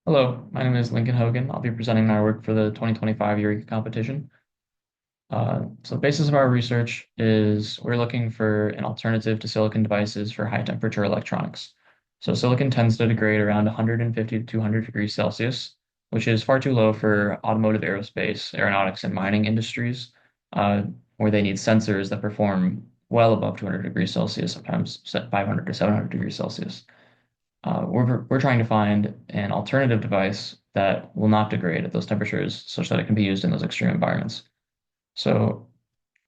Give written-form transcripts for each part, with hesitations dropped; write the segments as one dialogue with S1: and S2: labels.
S1: Hello, my name is Lincoln Hogan. I'll be presenting my work for the 2025 Eureka competition. So the basis of our research is we're looking for an alternative to silicon devices for high temperature electronics. So silicon tends to degrade around 150 to 200 degrees Celsius, which is far too low for automotive, aerospace, aeronautics, and mining industries, uh, where they need sensors that perform well above 200 degrees Celsius, sometimes 500 to 700 degrees Celsius. We're trying to find an alternative device that will not degrade at those temperatures such that it can be used in those extreme environments. So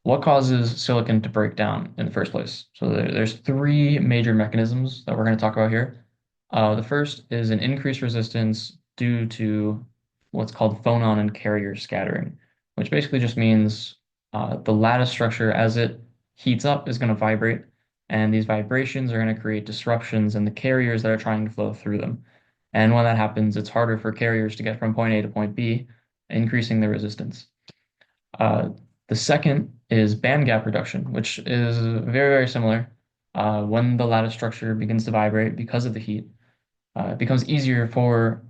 S1: what causes silicon to break down in the first place? So there's three major mechanisms that we're going to talk about here. The first is an increased resistance due to what's called phonon and carrier scattering, which basically just means the lattice structure as it heats up is going to vibrate, and these vibrations are going to create disruptions in the carriers that are trying to flow through them. And when that happens, it's harder for carriers to get from point A to point B, increasing the resistance. Uh, the second is band gap reduction, which is very, very similar. When the lattice structure begins to vibrate because of the heat, it becomes easier for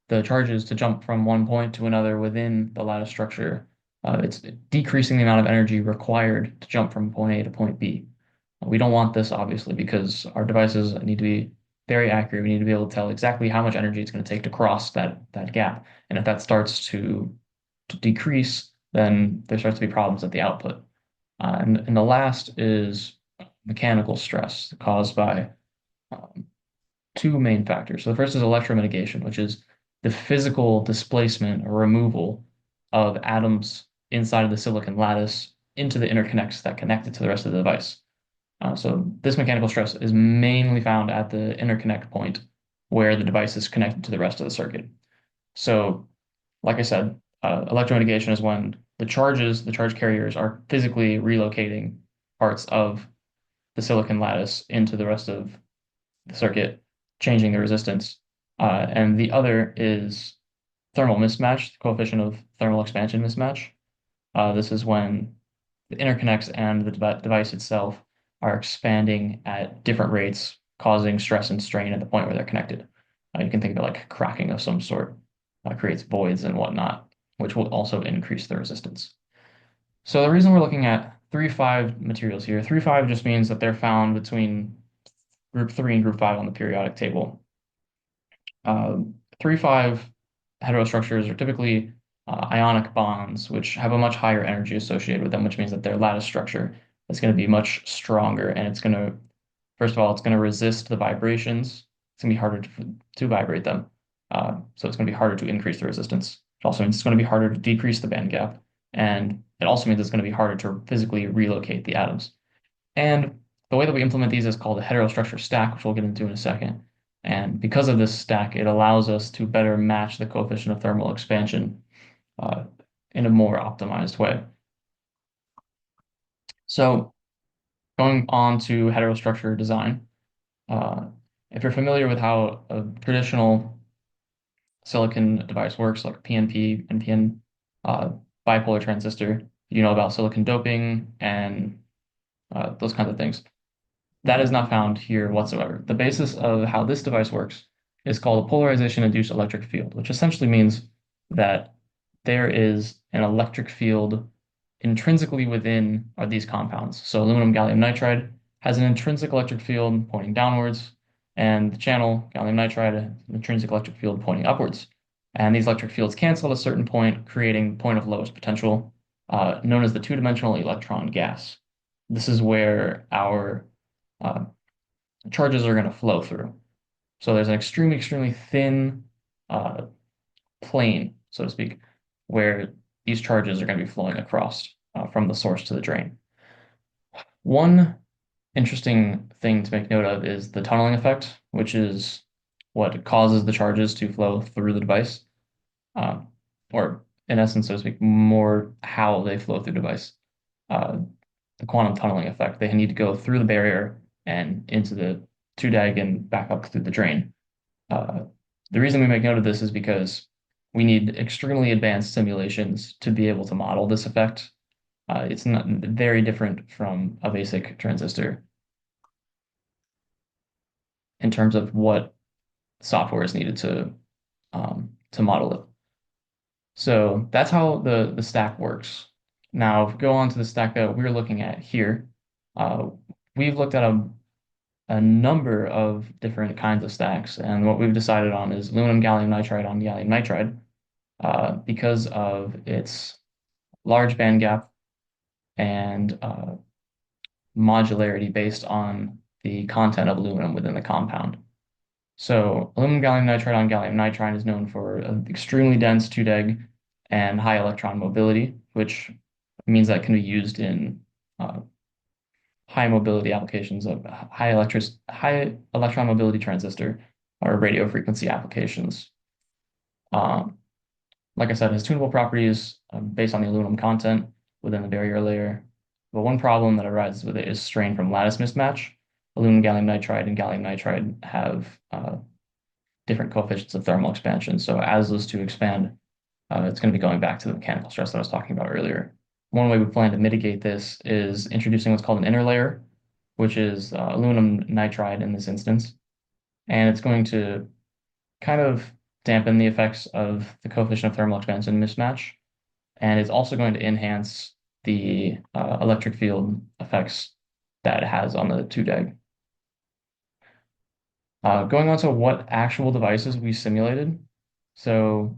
S1: the charges to jump from one point to another within the lattice structure. It's decreasing the amount of energy required to jump from point A to point B. We don't want this, obviously, because our devices need to be very accurate. We need to be able to tell exactly how much energy it's going to take to cross that gap. And if that starts to decrease, then there starts to be problems at the output. And the last is mechanical stress caused by um, two main factors. So the first is electromitigation, which is the physical displacement or removal of atoms inside of the silicon lattice into the interconnects that connect it to the rest of the device. So this mechanical stress is mainly found at the interconnect point where the device is connected to the rest of the circuit. So, like I said, electromitigation is when the charge carriers are physically relocating parts of the silicon lattice into the rest of the circuit, changing the resistance. And the other is thermal mismatch, the coefficient of thermal expansion mismatch. This is when the interconnects and the device itself are expanding at different rates, causing stress and strain at the point where they're connected. You can think of it like cracking of some sort, creates voids and whatnot, which will also increase the resistance. So the reason we're looking at 3,5 materials here, 3,5 just means that they're found between group 3 and group 5 on the periodic table. Uh, 3,5 heterostructures are typically ionic bonds, which have a much higher energy associated with them, which means that their lattice structure is going to be much stronger. And it's going to, first of all, it's going to resist the vibrations. It's going to be harder to vibrate them. So it's going to be harder to increase the resistance. It also means it's going to be harder to decrease the band gap. And it also means it's going to be harder to physically relocate the atoms. And the way that we implement these is called a heterostructure stack, which we'll get into in a second. And because of this stack, it allows us to better match the coefficient of thermal expansion uh, in a more optimized way. So going on to heterostructure design, uh, if you're familiar with how a traditional silicon device works, like PNP, NPN, uh, bipolar transistor, you know about silicon doping and those kinds of things. That is not found here whatsoever. The basis of how this device works is called a polarization-induced electric field, which essentially means that there is an electric field intrinsically within are these compounds. So aluminum gallium nitride has an intrinsic electric field pointing downwards, and the channel, gallium nitride, has an intrinsic electric field pointing upwards. And these electric fields cancel at a certain point, creating the point of lowest potential, known as the two-dimensional electron gas. This is where our uh, charges are going to flow through. So there's an extremely, extremely thin uh, plane, so to speak, where these charges are going to be flowing across from the source to the drain. One interesting thing to make note of is the tunneling effect, which is what causes the charges to flow through the device, uh, or in essence, so to speak, more how they flow through the device. Uh, the quantum tunneling effect. They need to go through the barrier and into the 2DAG and back up through the drain. Uh, the reason we make note of this is because we need extremely advanced simulations to be able to model this effect. It's not very different from a basic transistor in terms of what software is needed to to model it. So that's how the stack works. Now, if we go on to the stack that we're looking at here, uh, we've looked at a number of different kinds of stacks, and what we've decided on is aluminum gallium nitride on gallium nitride because of its large band gap and modularity based on the content of aluminum within the compound. So aluminum gallium nitride on gallium nitride is known for an extremely dense 2-deg and high electron mobility, which means that can be used in uh, high mobility applications of high electron mobility transistor or radio frequency applications. Um, like I said, it has tunable properties based on the aluminum content within the barrier layer. But one problem that arises with it is strain from lattice mismatch. Aluminum gallium nitride and gallium nitride have different coefficients of thermal expansion. So as those two expand, it's going to be going back to the mechanical stress that I was talking about earlier. One way we plan to mitigate this is introducing what's called an inner layer, which is aluminum nitride in this instance. And it's going to kind of dampen the effects of the coefficient of thermal expansion mismatch. And it's also going to enhance the electric field effects that it has on the 2-deg. Going on to what actual devices we simulated. So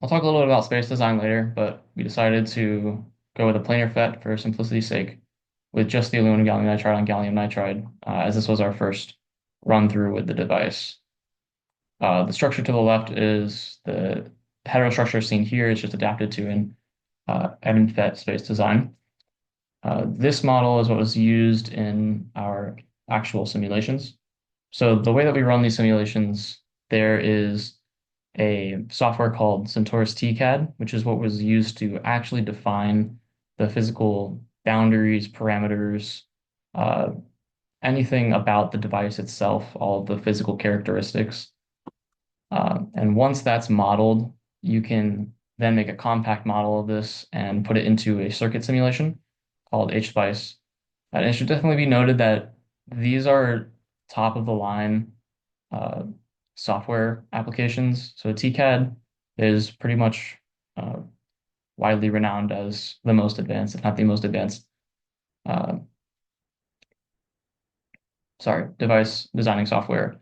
S1: I'll talk a little bit about space design later, but we decided to go with a planar FET for simplicity's sake with just the aluminum gallium nitride on gallium nitride, as this was our first run through with the device. The structure to the left is the heterostructure seen here is just adapted to an MFET space design. This model is what was used in our actual simulations. So the way that we run these simulations, there is a software called Centaurus TCAD, which is what was used to actually define the physical boundaries, parameters, uh, anything about the device itself, all of the physical characteristics. And once that's modeled, you can then make a compact model of this and put it into a circuit simulation called HSpice. And it should definitely be noted that these are top of the line uh, software applications. So TCAD is pretty much uh, widely renowned as the most advanced, if not the most advanced, uh, device designing software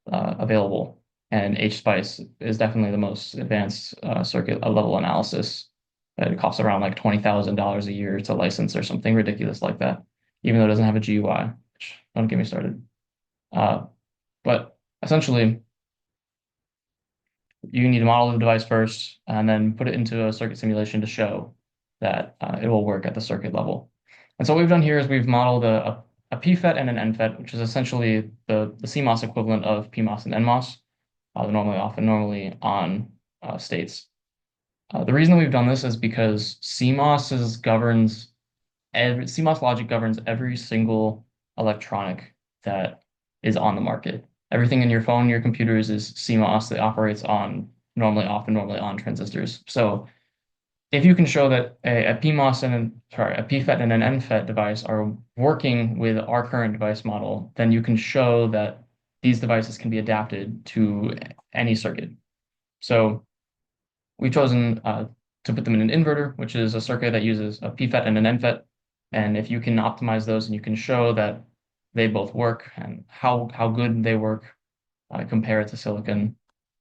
S1: available. And HSpice is definitely the most advanced circuit level analysis. It costs around like $20,000 a year to license or something ridiculous like that, even though it doesn't have a GUI, which don't get me started. But essentially, you need to model the device first and then put it into a circuit simulation to show that it will work at the circuit level. And so what we've done here is we've modeled a PFET and an NFET, which is essentially the CMOS equivalent of PMOS and NMOS, the normally off and normally on states. The reason we've done this is because CMOS logic governs every single electronic that is on the market. Everything in your phone, your computers is CMOS that operates on normally off and normally on transistors. So if you can show that a PMOS a PFET and an NFET device are working with our current device model, then you can show that these devices can be adapted to any circuit. So we've chosen to put them in an inverter, which is a circuit that uses a PFET and an NFET. And if you can optimize those and you can show that they both work and how good they work compared to silicon,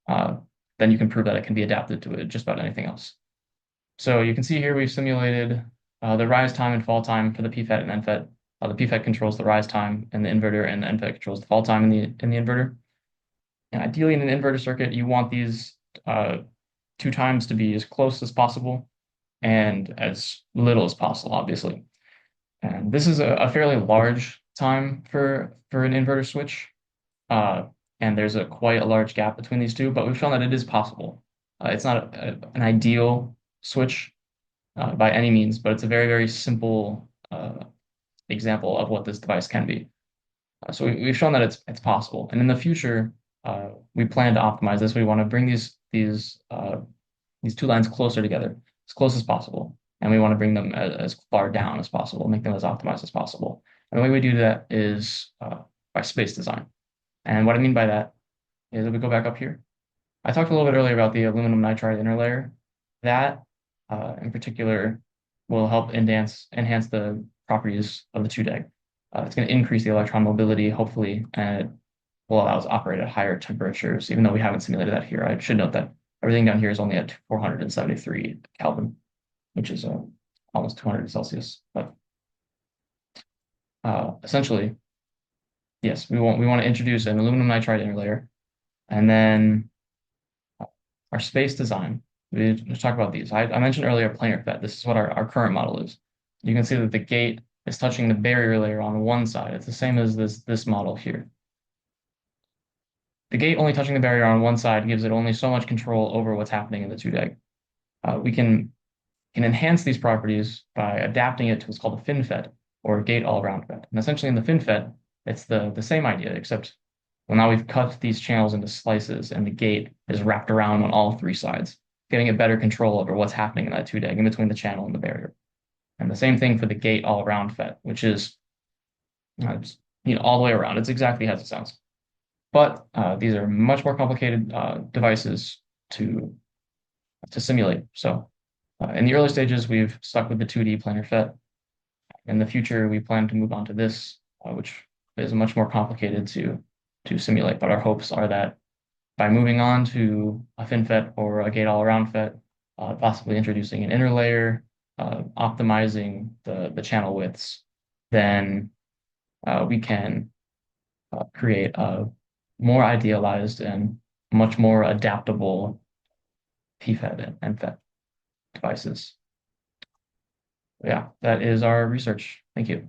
S1: then you can prove that it can be adapted to just about anything else. So you can see here we've simulated the rise time and fall time for the PFET and NFET. The PFET controls the rise time in the inverter, and the NFET controls the fall time in the inverter. And ideally, in an inverter circuit, you want these two times to be as close as possible and as little as possible, obviously. And this is a fairly large time for an inverter switch. And there's quite a large gap between these two, but we've shown that it is possible. It's not an ideal switch by any means, but it's a very, very simple example of what this device can be. So we've shown that it's possible. And in the future, we plan to optimize this. We want to bring these two lines closer together, as close as possible. And we want to bring them as far down as possible, make them as optimized as possible. And the way we do that is by space design. And what I mean by that is if we go back up here, I talked a little bit earlier about the aluminum nitride interlayer. That, in particular, will help enhance the properties of the 2DEG. It's going to increase the electron mobility, hopefully, and it will allow us to operate at higher temperatures, even though we haven't simulated that here. I should note that everything down here is only at 473 Kelvin, which is almost 200 Celsius. But essentially, yes, we want to introduce an aluminum nitride interlayer, and then our space design. Let's talk about these. I mentioned earlier planar FET. This is what our current model is. You can see that the gate is touching the barrier layer on one side. It's the same as this model here. The gate only touching the barrier on one side gives it only so much control over what's happening in the 2DEG. We can enhance these properties by adapting it to what's called a FinFET, or gate all-around FET. And essentially in the FinFET, it's the same idea, except well, now we've cut these channels into slices, and the gate is wrapped around on all three sides, giving it better control over what's happening in that 2DEG in between the channel and the barrier. And the same thing for the gate all-around FET, which is just, all the way around. It's exactly as it sounds. But these are much more complicated devices to simulate. So in the early stages, we've stuck with the 2D planar FET. In the future, we plan to move on to this, which is much more complicated to simulate. But our hopes are that by moving on to a FinFET or a gate all-around FET, possibly introducing an interlayer, optimizing the channel widths, then we can create a more idealized and much more adaptable PFET and FET devices. Yeah, that is our research. Thank you.